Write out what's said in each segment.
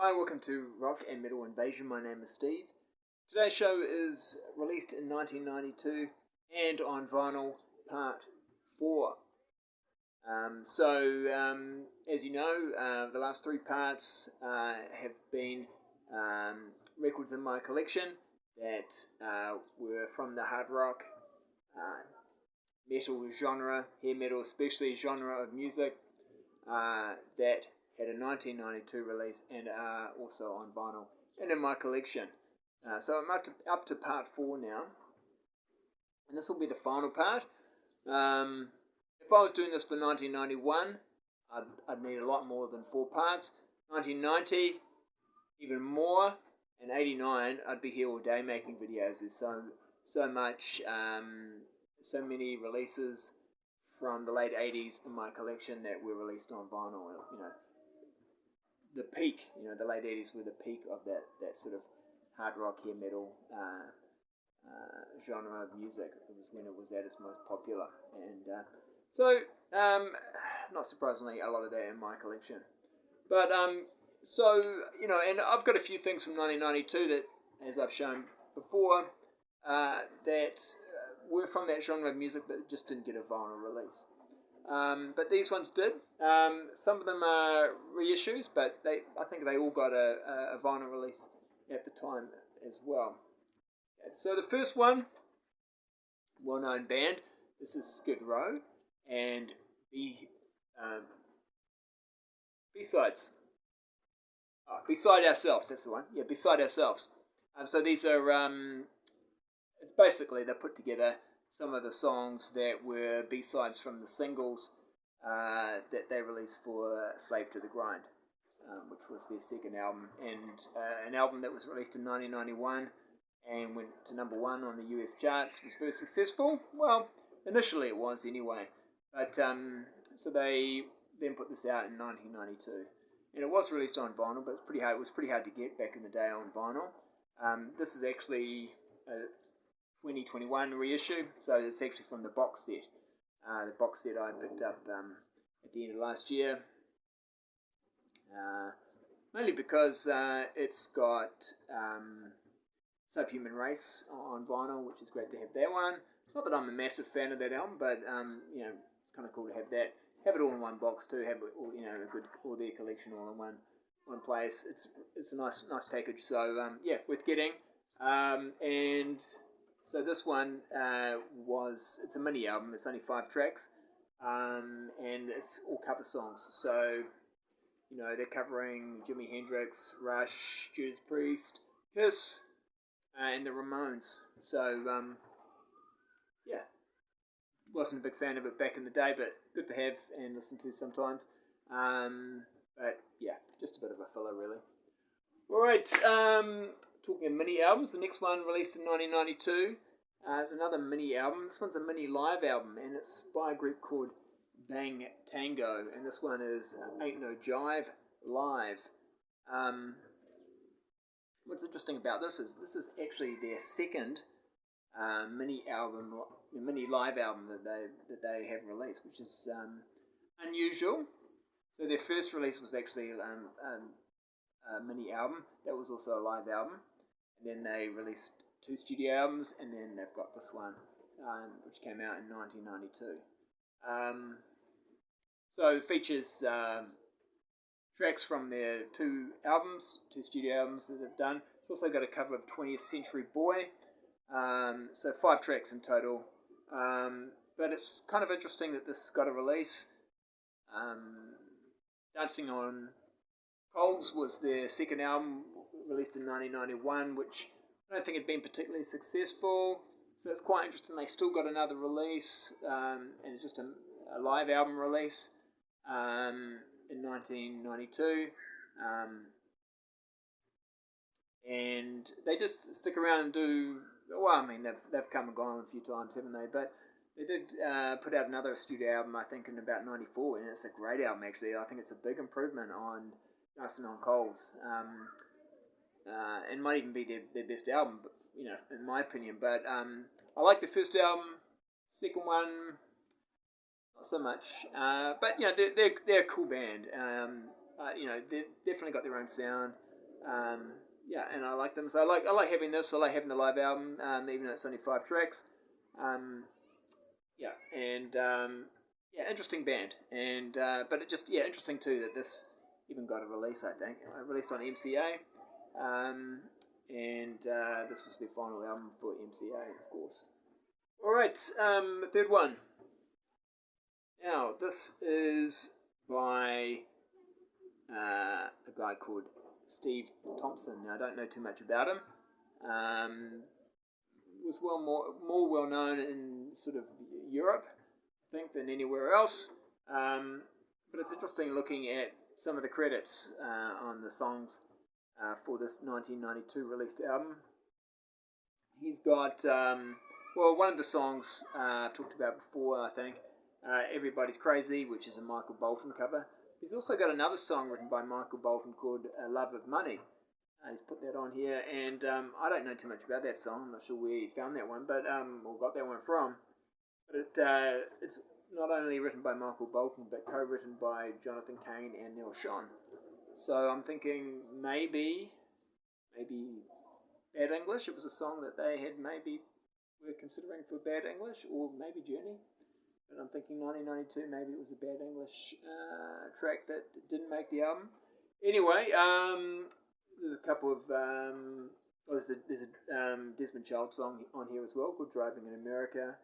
Hi, welcome to Rock and Metal Invasion. My name is Steve. Today's show is released in 1992 and on vinyl part 4. As you know, the last 3 parts have been records in my collection that were from the hard rock, metal genre, hair metal especially genre of music that had a 1992 release and are also on vinyl and in my collection. So I'm up to part 4 now, and this will be the final part. If I was doing this for 1991, I'd need a lot more than 4 parts. 1990, even more, and 89, I'd be here all day making videos. There's so much, so many releases from the late 80s in my collection that were released on vinyl. You know, the peak, the late 80s were the peak of that sort of hard rock, hair metal genre of music. It was when it was at its most popular, and not surprisingly, a lot of that in my collection. But and I've got a few things from 1992 that, as I've shown before, that were from that genre of music, but just didn't get a vinyl release. But these ones did. Some of them are reissues, but I think they all got a vinyl release at the time as well. So the first one, well-known band, this is Skid Row, and B-Sides. Beside Ourselves, that's the one. Yeah, Beside Ourselves. So these are, it's basically they put together some of the songs that were B-sides from the singles that they released for Slave to the Grind, which was their second album, and an album that was released in 1991 and went to number 1 on the US charts. Was very successful. Well, initially it was anyway, but so they then put this out in 1992, and it was released on vinyl, but it's pretty hard. It was pretty hard to get back in the day on vinyl. This is actually a 2021 reissue, so it's actually from the box set. The box set I picked up at the end of last year, mainly because it's got Subhuman Race on vinyl, which is great to have that one. Not that I'm a massive fan of that album, but it's kind of cool to have that. Have it all in one box too. Have it all, all their collection all in one place. It's a nice package. So worth getting. And so this one it's a mini album. It's only 5 tracks, and it's all cover songs. So they're covering Jimi Hendrix, Rush, Judas Priest, Kiss, and the Ramones. So wasn't a big fan of it back in the day, but good to have and listen to sometimes. But yeah, just a bit of a filler, really. All right, talking of mini albums, the next one released in 1992 is another mini album. This one's a mini live album, and it's by a group called Bang Tango, and this one is Ain't No Jive Live. What's interesting about this is actually their second mini live album that they have released, which is unusual. So their first release was actually a mini album that was also a live album, and then they released 2 studio albums, and then they've got this one which came out in 1992. So it features tracks from their 2 studio albums that they've done. It's also got a cover of 20th Century Boy. So 5 tracks in total. But it's kind of interesting that this got a release. Dancing on Coals was their second album, released in 1991, which I don't think had been particularly successful. So it's quite interesting. They still got another release, and it's just a live album release in 1992. And they just stick around and do, well, I mean, they've come and gone a few times, haven't they? But they did put out another studio album, I think, in about 94, and it's a great album, actually. I think it's a big improvement on Dancing on Coals, and might even be their best album, but, in my opinion. But I like the first album. Second one, not so much. But they're a cool band. They've definitely got their own sound. Yeah, and I like them. So I like having this. I like having the live album, even though it's only 5 tracks. Um, yeah, and yeah, interesting band, and but it just interesting too that this even got a release. I think released on MCA, and this was their final album for MCA, of course. All right, third one. Now this is by a guy called Steve Thompson. Now I don't know too much about him. Um, was more well known in sort of Europe, I think, than anywhere else. But it's interesting looking at some of the credits on the songs for this 1992 released album. He's got one of the songs I've talked about before, I think, "Everybody's Crazy," which is a Michael Bolton cover. He's also got another song written by Michael Bolton called "Love of Money." He's put that on here, and I don't know too much about that song. I'm not sure where he found that one, but or got that one from. But it's not only written by Michael Bolton, but co-written by Jonathan Cain and Neil Schon. So I'm thinking maybe Bad English. It was a song that they had maybe were considering for Bad English, or maybe Journey. But I'm thinking 1992, maybe it was a Bad English track that didn't make the album. Anyway, there's a couple of there's a Desmond Child song on here as well called "Driving in America,"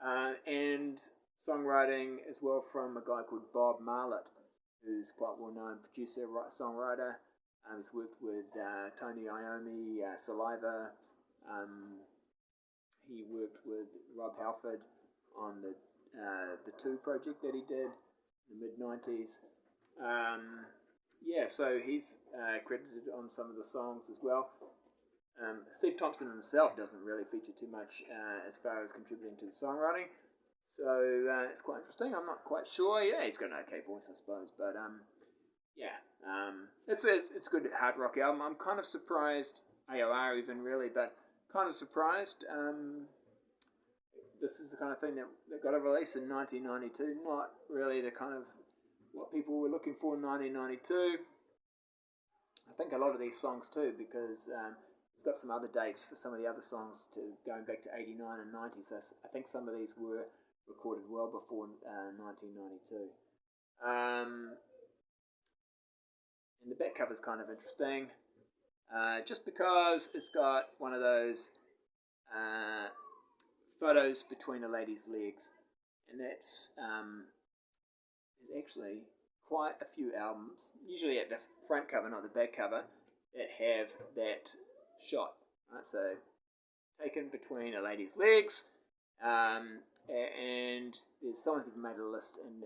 and songwriting as well from a guy called Bob Marlett, who's quite well known producer, songwriter. He's worked with Tony Iommi, Saliva. He worked with Rob Halford on the Two project that he did in the mid-90s. So he's credited on some of the songs as well. Steve Thompson himself doesn't really feature too much as far as contributing to the songwriting, so it's quite interesting. I'm not quite sure. Yeah, he's got an okay voice, I suppose, but it's a good hard rock album. I'm kind of surprised, AOR even really, but kind of surprised. This is the kind of thing that got a release in 1992. Not really the kind of what people were looking for in 1992. I think a lot of these songs too, because it's got some other dates for some of the other songs to going back to 89 and 90. So I think some of these were recorded well before 1992. And the back cover is kind of interesting, just because it's got one of those photos between a lady's legs, and that's there's actually quite a few albums, usually at the front cover, not the back cover, that have that shot. Right? So taken between a lady's legs, and there's someone's even made a list and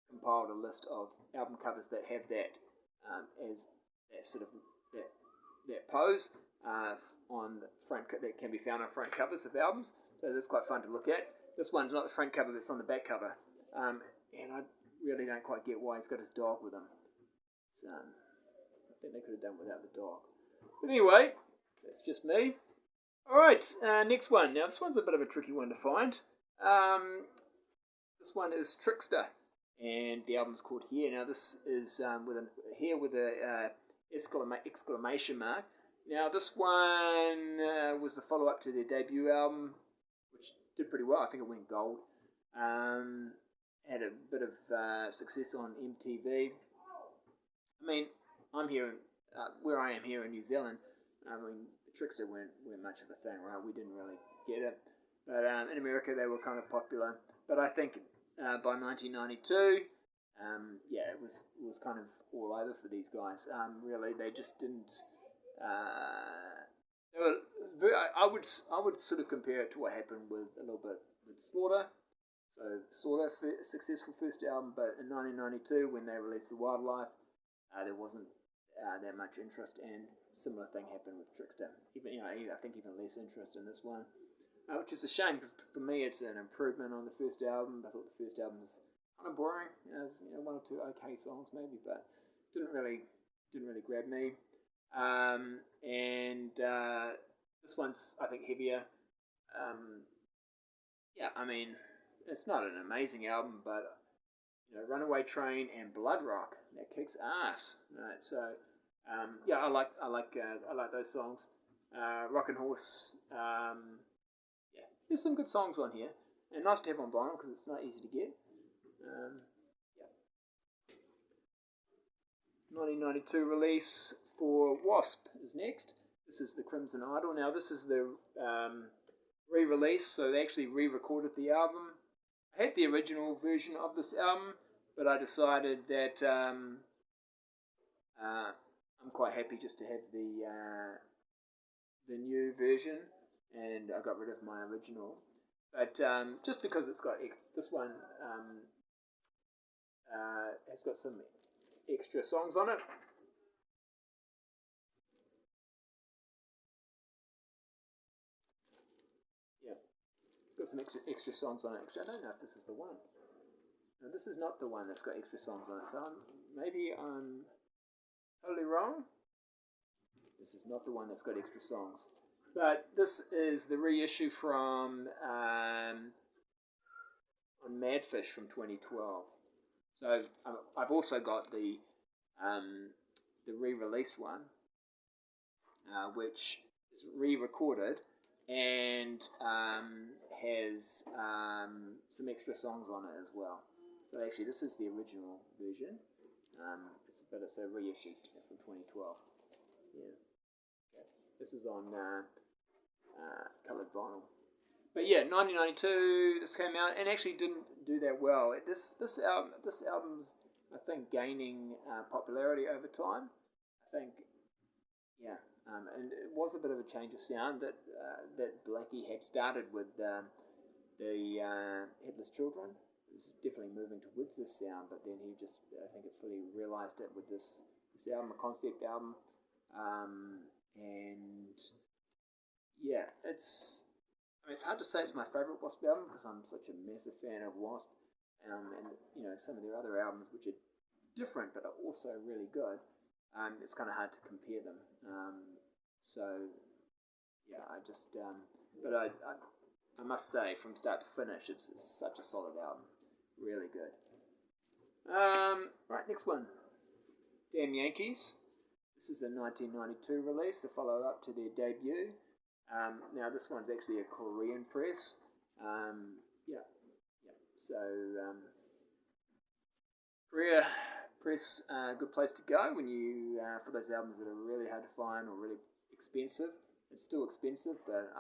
compiled a list of album covers that have that as that sort of that pose on the front that can be found on front covers of albums. So that's quite fun to look at. This one's not the front cover; that's on the back cover, and I really don't quite get why he's got his dog with him. I think they could have done without the dog. But anyway, that's just me. All right, next one. Now this one's a bit of a tricky one to find. This one is Trickster, and the album's called Here. Now this is with a exclamation mark. Now this one was the follow-up to their debut album, which did pretty well. I think it went gold. Had a bit of success on MTV. I mean, I'm here where I am here in New Zealand. I mean, Trickster weren't much of a thing, right? We didn't really get it. But in America, they were kind of popular. But I think by 1992, it was kind of all over for these guys. Really, they just didn't. They were very, I would sort of compare it to what happened with a little bit with Slaughter. So Slaughter, successful first album, but in 1992 when they released The Wildlife, there wasn't that much interest, and similar thing happened with Trickster. Even I think even less interest in this one, which is a shame because for me it's an improvement on the first album. I thought the first album was kind of boring. It has one or two okay songs maybe, but didn't really grab me. And this one's I think heavier. I mean it's not an amazing album, but Runaway Train and Blood Rock. That kicks ass. Right, so yeah, I like those songs. Rockin' Horse. Yeah, there's some good songs on here, and nice to have on vinyl because it's not easy to get. Yeah. 1992 release for Wasp is next. This is the Crimson Idol. Now this is the re-release, so they actually re-recorded the album. I had the original version of this album, but I decided that I'm quite happy just to have the new version, and I got rid of my original. But just because it's got this one has got some extra songs on it. Yeah, it's got some extra songs on it. Actually, I don't know if this is the one. No, this is not the one that's got extra songs on it. So maybe I'm totally wrong. This is not the one that's got extra songs. But this is the reissue from on Madfish from 2012. So I've also got the re-released one, which is re-recorded and has some extra songs on it as well. So actually, this is the original version, but it's a reissue from 2012. Yeah. Okay. This is on coloured vinyl. But yeah, 1992. This came out and actually didn't do that well. This album's I think gaining popularity over time. I think yeah, and it was a bit of a change of sound that Blackie had started with the Headless Children. He was definitely moving towards this sound, but then he just I think it fully realised it with this album, a concept album, and yeah, it's hard to say it's my favourite Wasp album because I'm such a massive fan of Wasp, and some of their other albums which are different but are also really good. It's kind of hard to compare them. So yeah, but I must say from start to finish, it's such a solid album, really good. Right, next one, Damn Yankees. This is a 1992 release, the follow-up to their debut. Now this one's actually a Korean press. Yeah. So Korea press, good place to go when you for those albums that are really hard to find or really expensive. It's still expensive, but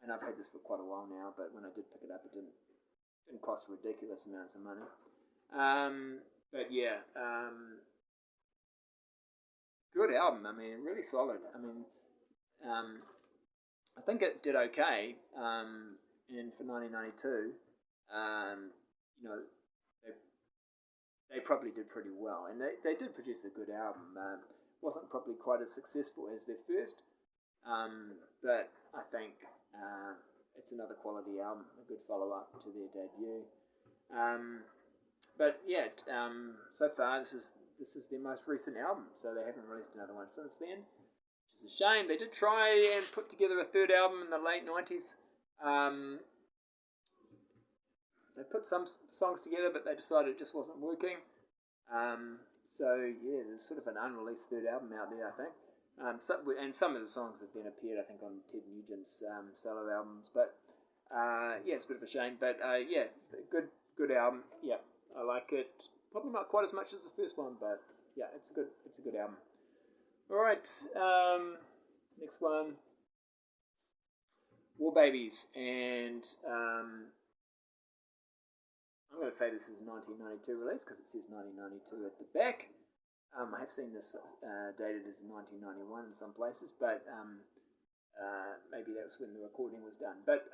and I've had this for quite a while now. But when I did pick it up, it didn't cost ridiculous amounts of money. But yeah. Good album. I mean, really solid. I mean, I think it did okay. And for 1992, they probably did pretty well, and they did produce a good album. Wasn't probably quite as successful as their first, but I think it's another quality album, a good follow up to their debut. But yeah, so far this is their most recent album, so they haven't released another one since then, which is a shame. They did try and put together a third album in the late 90s. They put some songs together, but they decided it just wasn't working. So yeah, there's sort of an unreleased third album out there, I think. And some of the songs have then appeared, I think, on Ted Nugent's solo albums. But yeah, it's a bit of a shame. But yeah, good album. Yeah, I like it. Probably not quite as much as the first one, but yeah, it's a good album. All right, next one, War Babies, and I'm going to say this is a 1992 release because it says 1992 at the back. I have seen this dated as 1991 in some places, but maybe that's when the recording was done. But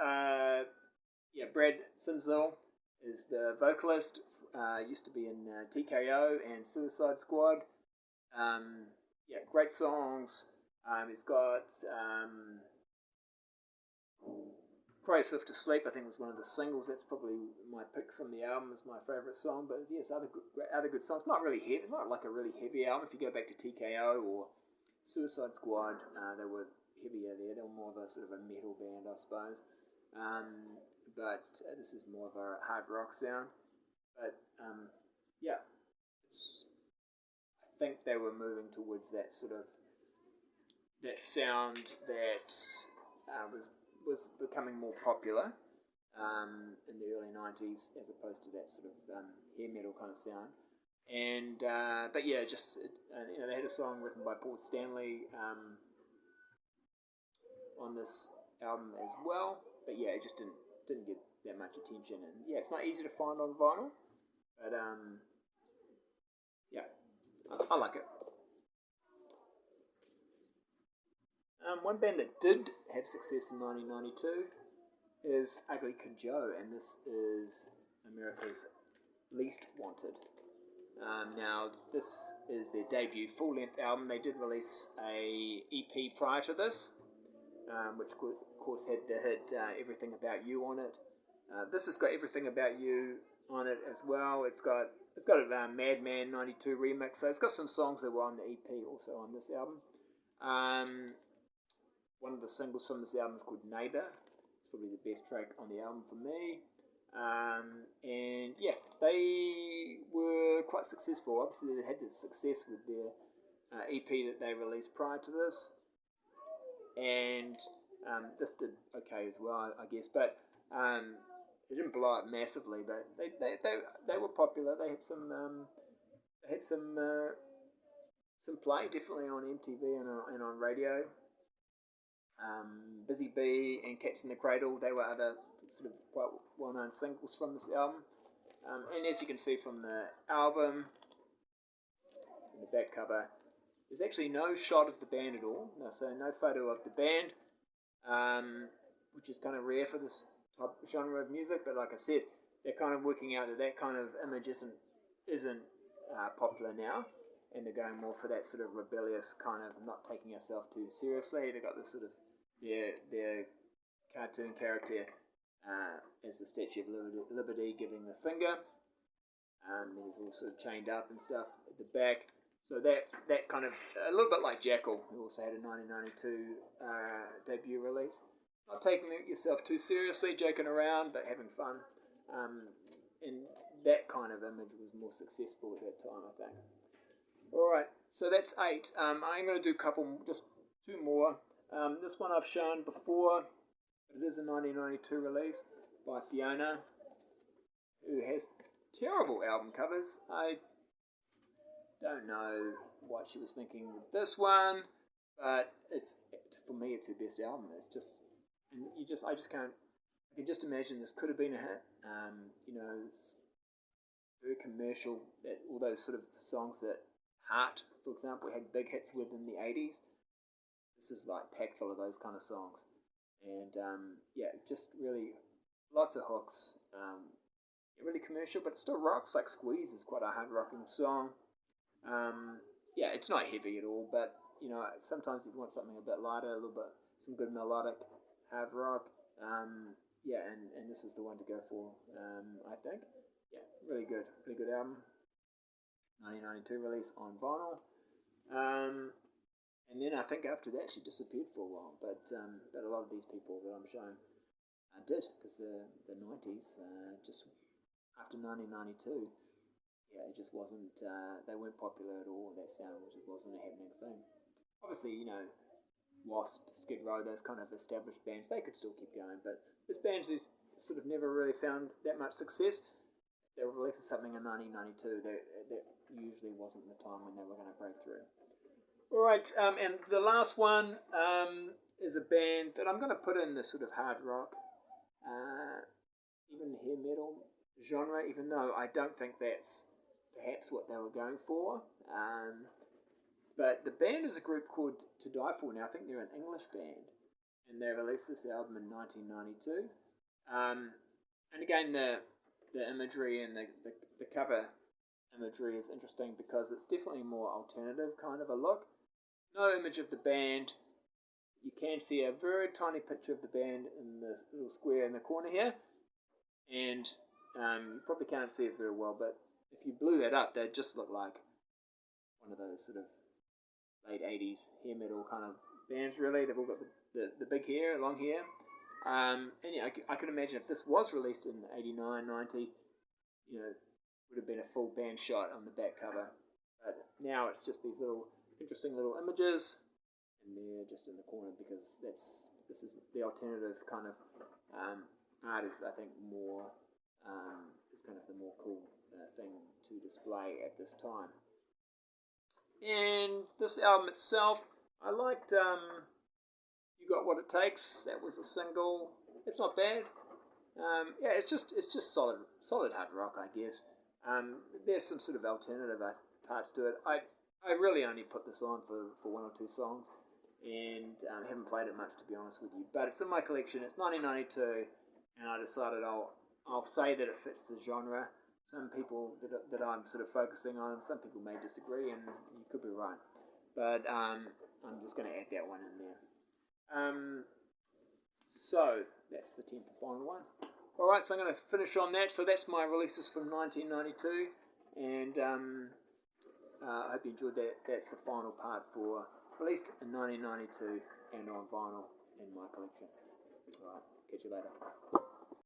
yeah, Brad Sinzel is the vocalist. Used to be in TKO and Suicide Squad. Yeah, great songs. He's got Cry Yourself to Sleep, I think, was one of the singles. That's probably my pick from the album as my favourite song. But yes, other good songs. Not really heavy. It's not like a really heavy album. If you go back to TKO or Suicide Squad, they were heavier there. They were more of a sort of a metal band, I suppose. But this is more of a hard rock sound. But yeah, I think they were moving towards that sort of that sound that was becoming more popular in the early 90s, as opposed to that sort of hair metal kind of sound. And but yeah, they had a song written by Paul Stanley on this album as well. But yeah, it just didn't get that much attention. And yeah, it's not easy to find on vinyl, but yeah, I like it. One band that did have success in 1992 is Ugly Kid Joe, and this is America's Least Wanted. Now, this is their debut full-length album. They did release a EP prior to this, which of course had the hit "Everything About You" on it. This has got "Everything About You" on it as well. It's got a Madman '92 remix, so it's got some songs that were on the EP also on this album. One of the singles from this album is called "Neighbor." It's probably the best track on the album for me. And yeah, they were quite successful. Obviously, they had the success with their EP that they released prior to this, and this did okay as well, I guess. But they didn't blow up massively, but they were popular. They had some play definitely on MTV and on radio. Busy Bee and Cats in the Cradle, they were other sort of quite well-known singles from this album. And as you can see from the album, in the back cover, there's actually no shot of the band at all. No photo of the band, which is kind of rare for this type of genre of music. But like I said, they're kind of working out that kind of image isn't popular now, and they're going more for that sort of rebellious kind of not taking yourself too seriously. They've got this sort of their cartoon character as the Statue of Liberty giving the finger. He's also chained up and stuff at the back. So that kind of, a little bit like Jackal, who also had a 1992 debut release. Not taking yourself too seriously, joking around, but having fun. And that kind of image was more successful at that time, I think. Alright, so that's 8. I'm going to do just 2 more. This one I've shown before, but it is a 1992 release by Fiona, who has terrible album covers. I don't know what she was thinking with this one, but for me it's her best album. It's just, and I can just imagine this could have been a hit. It's very commercial. All those sort of songs that Heart, for example, had big hits with in the 80s. This is like packed full of those kind of songs. And just really lots of hooks. Really commercial, but it still rocks. Like Squeeze is quite a hard rocking song. It's not heavy at all, but sometimes if you want something a bit lighter, a little bit, some good melodic hard rock. And this is the one to go for, I think. Yeah, really good album. 1992 release on vinyl. And then I think after that she disappeared for a while, but a lot of these people that I'm showing did, because the 90s, just after 1992, it just wasn't, they weren't popular at all. That sound just wasn't a happening thing. Obviously, Wasp, Skid Row, those kind of established bands, they could still keep going, but this band who's sort of never really found that much success, they were releasing something in 1992 that usually wasn't the time when they were going to break through. Alright, and the last one is a band that I'm going to put in the sort of hard rock, even hair metal genre, even though I don't think that's perhaps what they were going for. But the band is a group called To Die For. Now, I think they're an English band, and they released this album in 1992. And again, the imagery and the cover imagery is interesting because it's definitely more alternative kind of a look. No image of the band. You can see a very tiny picture of the band in this little square in the corner here, and you probably can't see it very well, but if you blew that up, they'd just look like one of those sort of late 80s hair metal kind of bands, really. They've all got the big hair, long hair. I could imagine if this was released in 89, 90, would have been a full band shot on the back cover. But now it's just these little interesting little images, and they're just in the corner because this is the alternative kind of art is, I think, more is kind of the more cool thing to display at this time. And this album itself, I liked You Got What It Takes. That was a single. It's not bad. Yeah, it's just solid hard rock, I guess. There's some sort of alternative parts to it. I really only put this on for one or two songs, and haven't played it much, to be honest with you. But it's in my collection. It's 1992, and I decided I'll say that it fits the genre. Some people that I'm sort of focusing on, some people may disagree, and you could be right. But I'm just going to add that one in there. So that's the 10th and final one. Alright, so I'm going to finish on that. So that's my releases from 1992, and I hope you enjoyed that. That's the final part for released in 1992 and on vinyl in my collection. Alright, catch you later.